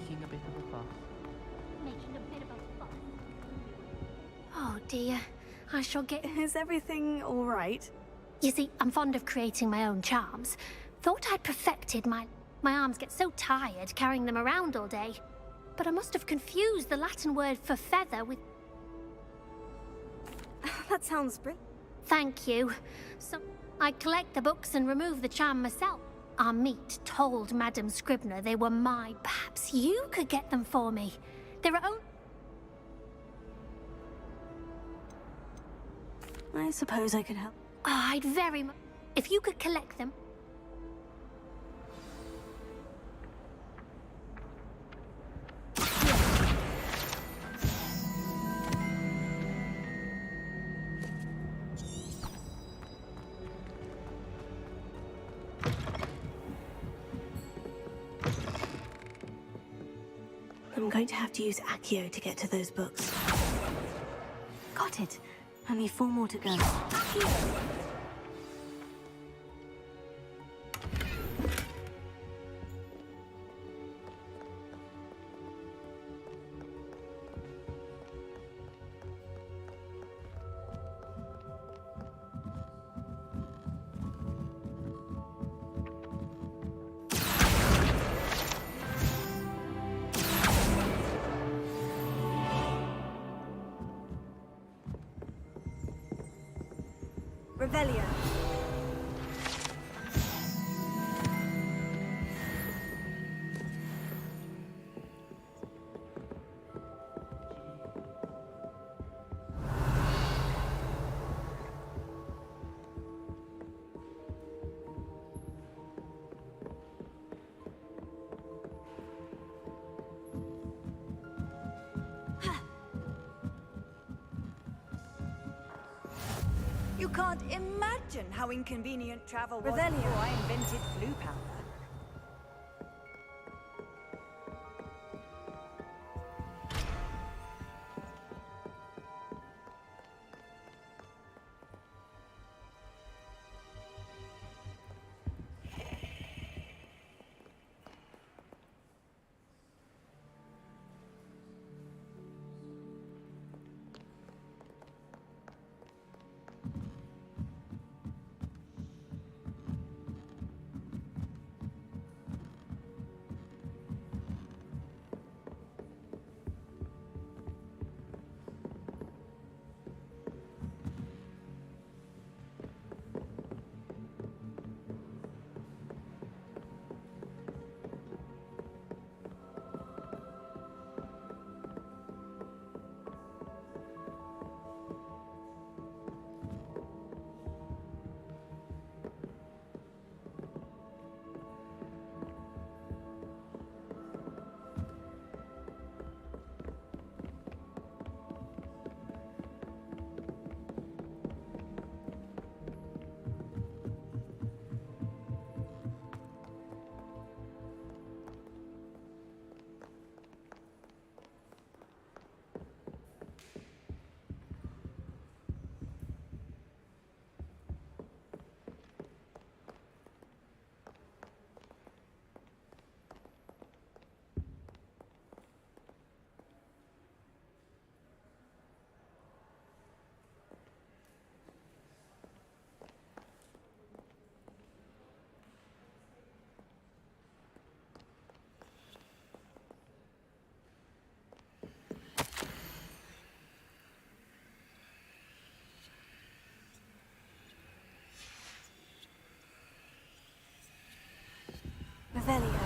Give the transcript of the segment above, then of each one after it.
making a bit of a fuss. Making a bit of a fuss. Oh dear, I shall get... Is everything all right? You see, I'm fond of creating my own charms. Thought I'd perfected my arms get so tired carrying them around all day. But I must have confused the Latin word for feather with... That sounds brilliant. Thank you. So, I collect the books and remove the charm myself. Our meet told Madame Scribner they were mine. Perhaps you could get them for me. There are only... I suppose I could help. Oh, I'd very much... If you could collect them... I'm going to have to use Accio to get to those books. Got it. Only 4 more to go. Accio! Revelio. You can't imagine how inconvenient travel was Revelio. before I invented flu powder. Revelio.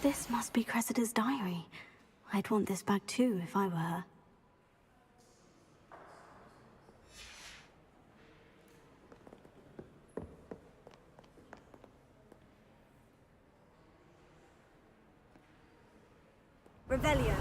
This must be Cressida's diary. I'd want this back too if I were her. Revelio.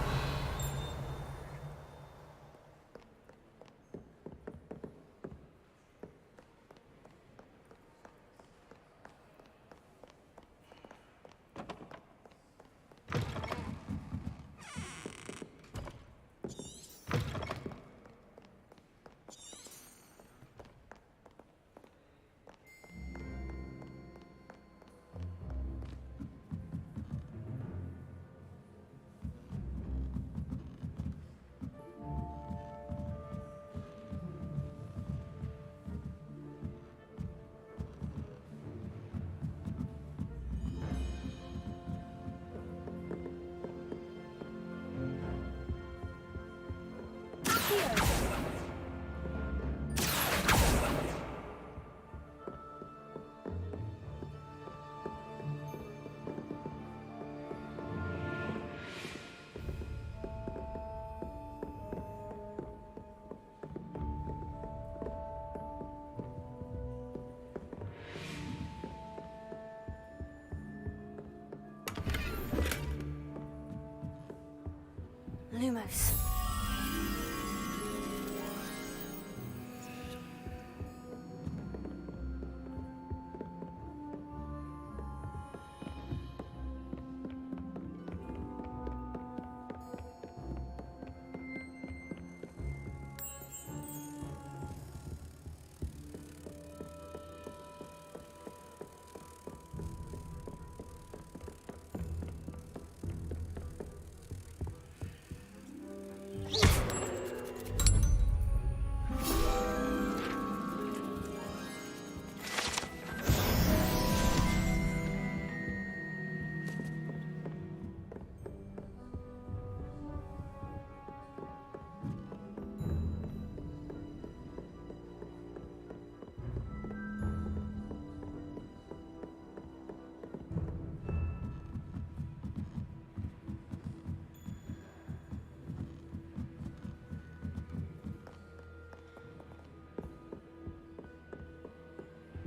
Lumos.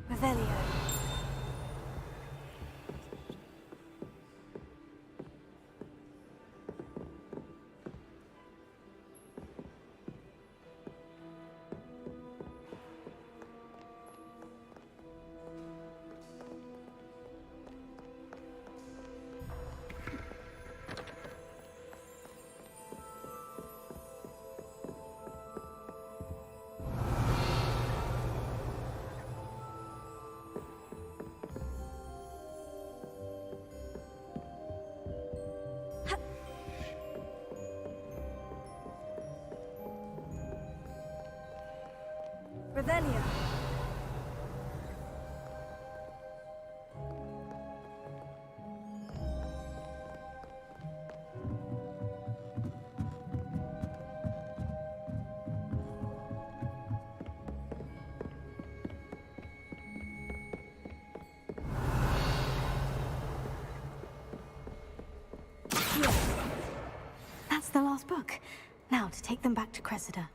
Revelio. Revelio. That's the last book. Now to take them back to Cressida.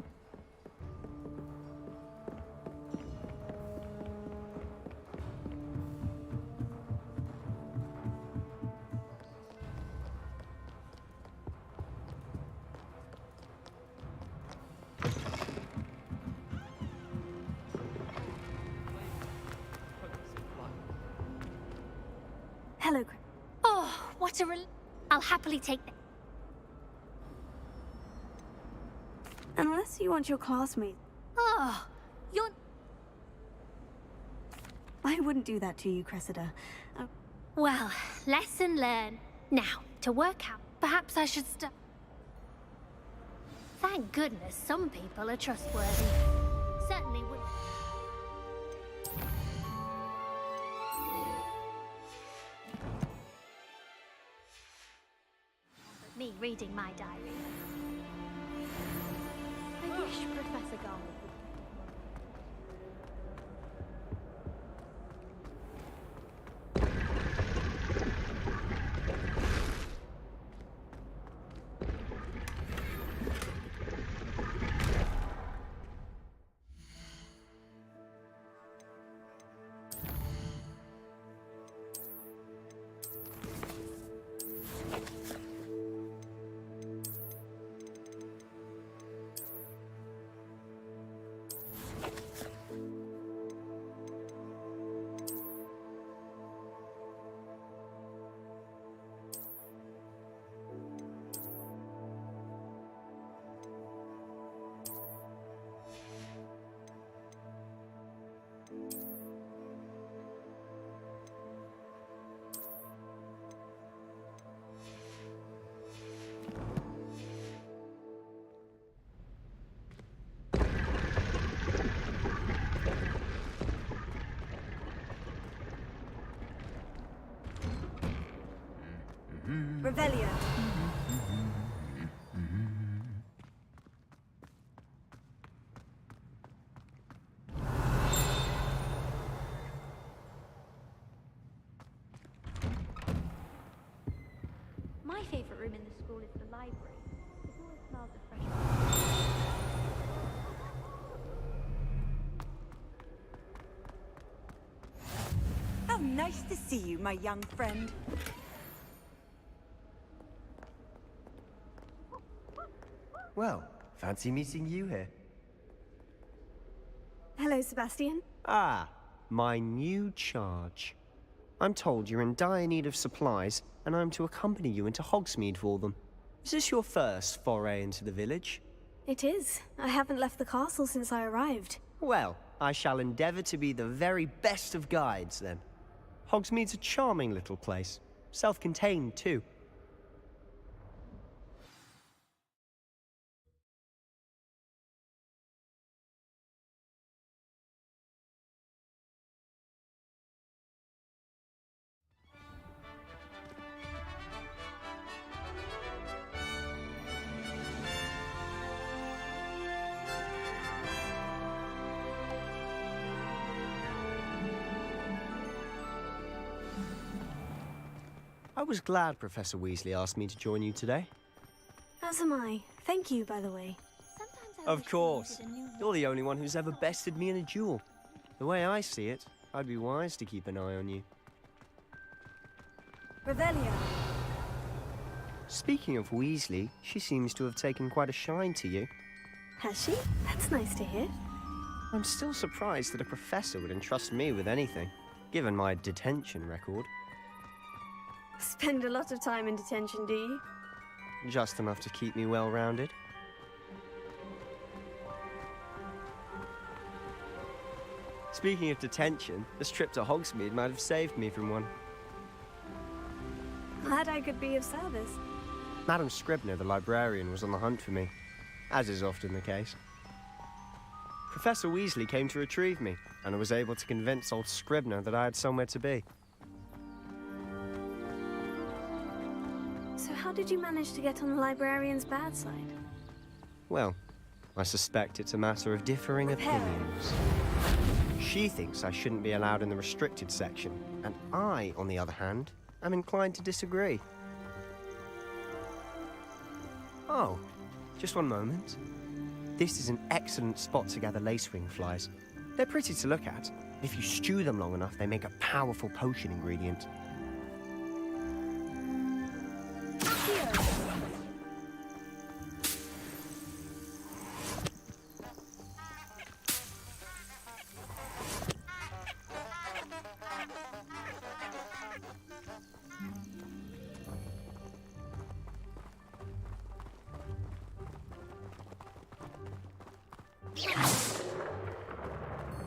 Hello, Oh, what a I'll happily take them. Unless you want your classmates. Oh, you're... I wouldn't do that to you, Cressida. Well, lesson learned. Now, to work out, perhaps I should stop. Thank goodness some people are trustworthy. Certainly would. Me reading my diary. I wish Professor Garland would. Revelio. My favorite room in the school is the library. It always smells of fresh. How nice to see you, my young friend. Well, fancy meeting you here. Hello, Sebastian. Ah, my new charge. I'm told you're in dire need of supplies, and I'm to accompany you into Hogsmeade for them. Is this your first foray into the village? It is. I haven't left the castle since I arrived. Well, I shall endeavour to be the very best of guides, then. Hogsmeade's a charming little place. Self-contained, too. I was glad Professor Weasley asked me to join you today. As am I. Thank you, by the way. Sometimes I Of wish we course. needed a new You're the only one who's ever bested me in a duel. The way I see it, I'd be wise to keep an eye on you. Revelio. Speaking of Weasley, she seems to have taken quite a shine to you. Has she? That's nice to hear. I'm still surprised that a professor would entrust me with anything, given my detention record. Spend a lot of time in detention, do you? Just enough to keep me well-rounded. Speaking of detention, this trip to Hogsmeade might have saved me from one. Glad I could be of service. Madam Scribner, the librarian, was on the hunt for me, as is often the case. Professor Weasley came to retrieve me, and I was able to convince old Scribner that I had somewhere to be. So how did you manage to get on the librarian's bad side? Well, I suspect it's a matter of differing opinions. She thinks I shouldn't be allowed in the restricted section, and I, on the other hand, am inclined to disagree. Oh, just one moment. This is an excellent spot to gather lacewing flies. They're pretty to look at. If you stew them long enough, they make a powerful potion ingredient.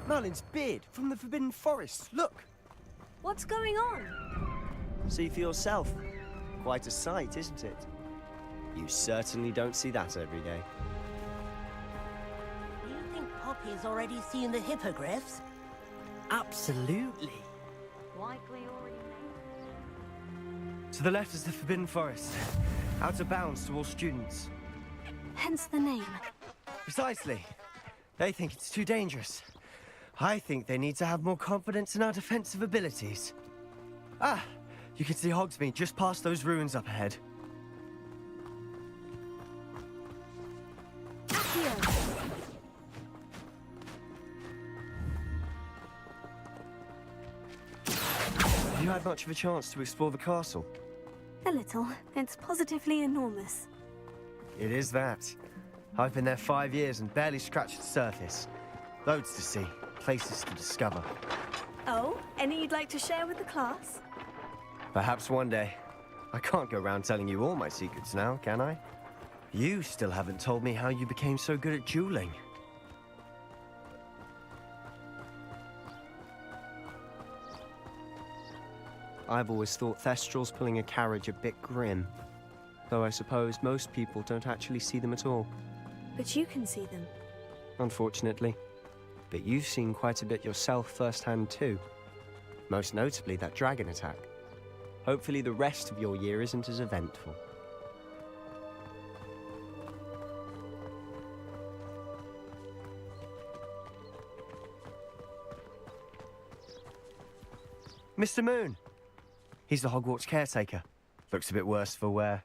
Merlin's beard from the Forbidden Forest. Look! What's going on? See for yourself. Quite a sight, isn't it? You certainly don't see that every day. Do you think Poppy's already seen the hippogriffs? Absolutely. Likely already made. To the left is the Forbidden Forest. Out of bounds to all students. Hence the name. Precisely. They think it's too dangerous. I think they need to have more confidence in our defensive abilities. Ah, you can see Hogsmeade just past those ruins up ahead. Have you had much of a chance to explore the castle? A little. It's positively enormous. It is that. I've been there 5 years and barely scratched the surface. Loads to see, places to discover. Oh, any you'd like to share with the class? Perhaps one day. I can't go around telling you all my secrets now, can I? You still haven't told me how you became so good at dueling. I've always thought Thestrals pulling a carriage a bit grim. Though I suppose most people don't actually see them at all. But you can see them. Unfortunately. But you've seen quite a bit yourself firsthand too. Most notably that dragon attack. Hopefully the rest of your year isn't as eventful. Mr. Moon! He's the Hogwarts caretaker. Looks a bit worse for wear.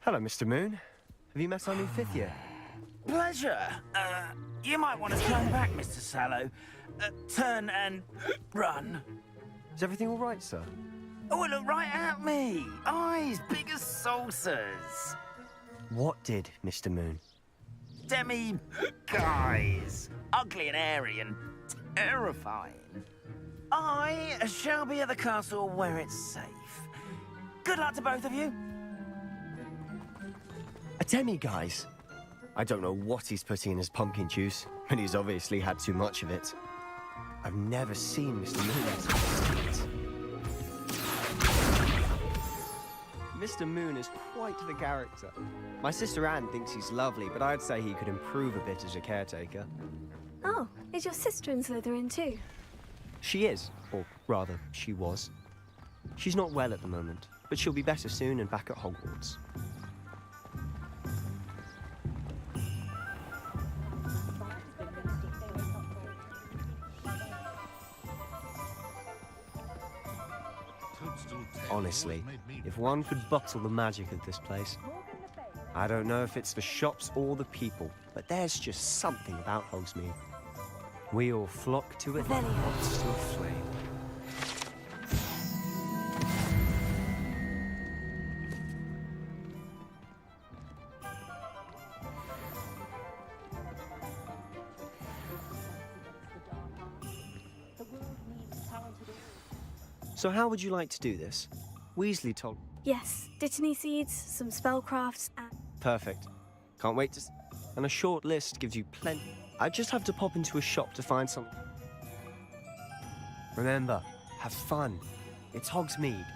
Hello, Mr. Moon. Have you met our new fifth year? Pleasure. You might want to turn back, Mr. Sallow. Turn and run. Is everything all right, sir? Oh, look right at me. Eyes big as saucers. What did, Mr. Moon? Guys. Ugly and airy and terrifying. I shall be at the castle where it's safe. Good luck to both of you. A demi-guise? I don't know what he's putting in his pumpkin juice, but he's obviously had too much of it. I've never seen Mr. Moon as Mr. Moon is quite the character. My sister Anne thinks he's lovely, but I'd say he could improve a bit as a caretaker. Oh, is your sister in Slytherin too? She is, or rather, she was. She's not well at the moment, but she'll be better soon and back at Hogwarts. Honestly, if one could bottle the magic of this place. I don't know if it's the shops or the people, but there's just something about Hogsmeade. We all flock to it like moths to a flame. So how would you like to do this? Weasley told... Yes, Dittany seeds, some spellcrafts, and... Perfect. Can't wait to... And a short list gives you plenty. I just have to pop into a shop to find something. Remember, have fun. It's Hogsmeade.